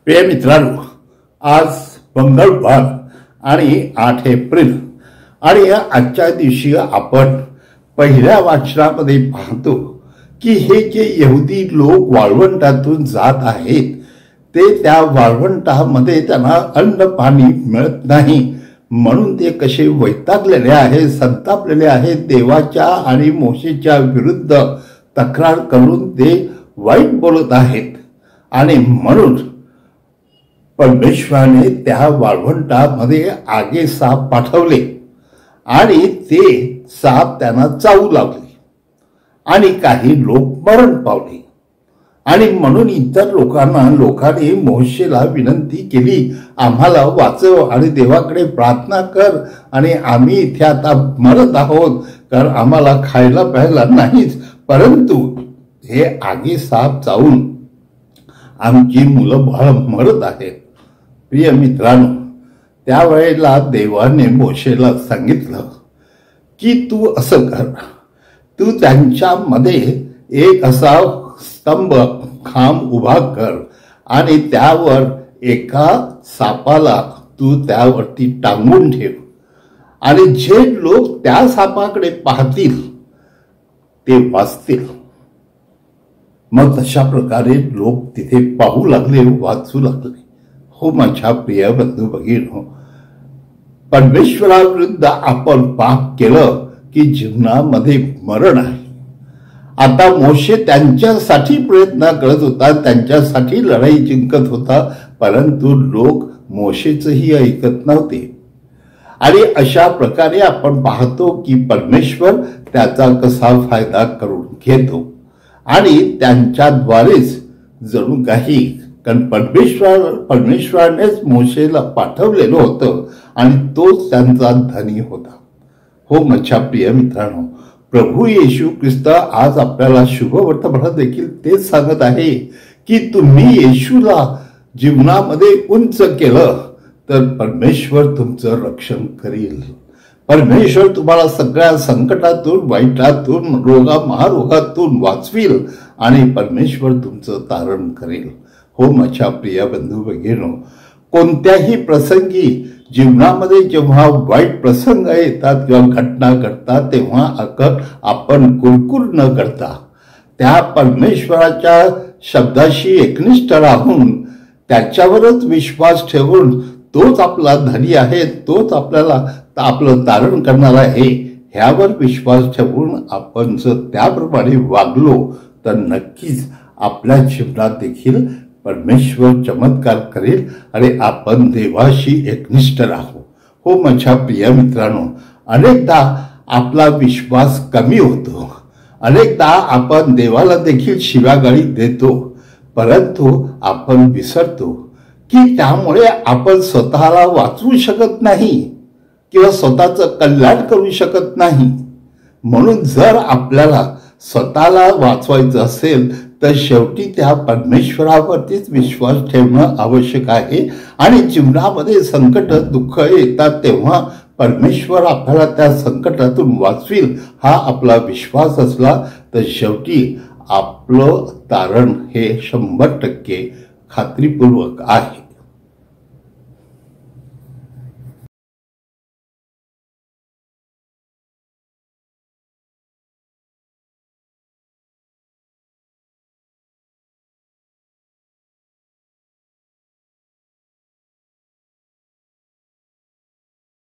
प्रिय मित्रांनो, आज मंगळवार आणि 8 एप्रिल आणि या आजच्या दिवशी आपण पहिल्या वाचनामध्ये पाहतो की हे जे यहुदी लोक वाळवंटातून जात आहेत ते त्या वाळवंटामध्ये त्यांना अन्न पाणी मिळत नाही, म्हणून ते कसे वैतागलेले आहेत, संतापलेले आहेत, देवाच्या आणि मोशेच्या विरुद्ध तक्रार करून ते वाईट बोलत आहेत. आणि म्हणून परमेश्वराने त्या वाळवंटामध्ये आगे साप पाठवले आणि ते साप त्यांना चावू लागले आणि काही लोक मरण पावले. आणि म्हणून इतर लोकांनी मोशेला विनंती केली, आम्हाला वाचव आणि देवाकडे प्रार्थना कर, आणि आम्ही इथे आता मरत आहोत, कारण आम्हाला खायला प्यायला नाहीच, परंतु हे आगे साप चावून आमची मुलं बाळ मरत आहेत. प्रिय मित्रांनो, त्यावेळेला देवाने मोशेला सांगितलं की तू असं कर, तू त्यांच्यामध्ये एक असा स्तंभ खांब उभा कर आणि त्यावर एका सापाला तू त्यावरती टांगून ठेव, आणि जे लोक त्या सापाकडे पाहतील ते वाचतील. मग तशा प्रकारे लोक तिथे पाहू लागले, वाचू लागले. हो माझ्या प्रिय बंधू भगिनींनो, परमेश्वराविरुद्ध आपण पाप केलं की जीवनामध्ये मरण आहे. आता मोशे त्यांच्यासाठी प्रयत्न करत होता, त्यांच्यासाठी लढाई जिंकत होता, परंतु लोक मोशेचंही ऐकत नव्हते. आणि अशा प्रकारे आपण पाहतो की परमेश्वर त्याचा कसा फायदा करून घेतो आणि त्यांच्याद्वारेच जणू काही, कारण परमेश्वरानेच मोशेला पाठवलेलं होतं आणि तोच त्यांचा धनी होता. हो माझ्या प्रिय मित्रांनो, प्रभू येशू ख्रिस्त आज आपल्याला शुभवर्तमान देखील तेच सांगत आहे की तुम्ही येशूला जीवनामध्ये उंच केलं तर परमेश्वर तुमचं रक्षण करेल. परमेश्वर तुम्हाला सगळ्या संकटातून, वाईटातून, महारोगातून वाचविल आणि परमेश्वर तुमचं तारण करेल. हो माझ्या प्रिय बंधू भगिनींनो, कोणत्याही प्रसंगी जीवनामध्ये जेव्हा वाईट प्रसंग येतात किंवा घटना घडतात तेव्हा आपण कुरकुर न करता त्या परमेश्वराच्या शब्दाशी एकनिष्ठ राहून त्याच्यावरच विश्वास ठेवून तोच आपला धनी आहे, तोच आपल्याला आपलं तारण करणार आहे, ह्यावर विश्वास ठेवून आपण जर त्याप्रमाणे वागलो तर नक्कीच आपल्या जीवनात देखील परमेश्वर चमत्कार करेल आणि आपण देवाशी एकनिष्ठ राहू. हो माझ्या प्रिय मित्रांनो, अनेकदा आपला विश्वास कमी होतो, अनेकदा आपण देवाला देखील शिव्यागाळी देतो, परंतु आपण विसरतो की त्यामुळे आपण स्वतःला वाचवू शकत नाही किंवा स्वतःचं कल्याण करू शकत नाही. म्हणून जर आपल्याला स्वतःला वाचवायचं असेल तर शेवटी त्या परमेश्वरावरतीच विश्वास ठेवणं आवश्यक आहे. आणि जीवनामध्ये संकट, दुःख येतात तेव्हा परमेश्वर आपल्याला त्या संकटातून वाचविल हा आपला विश्वास असला तर शेवटी आपलं तारण हे 100% खात्रीपूर्वक आहे.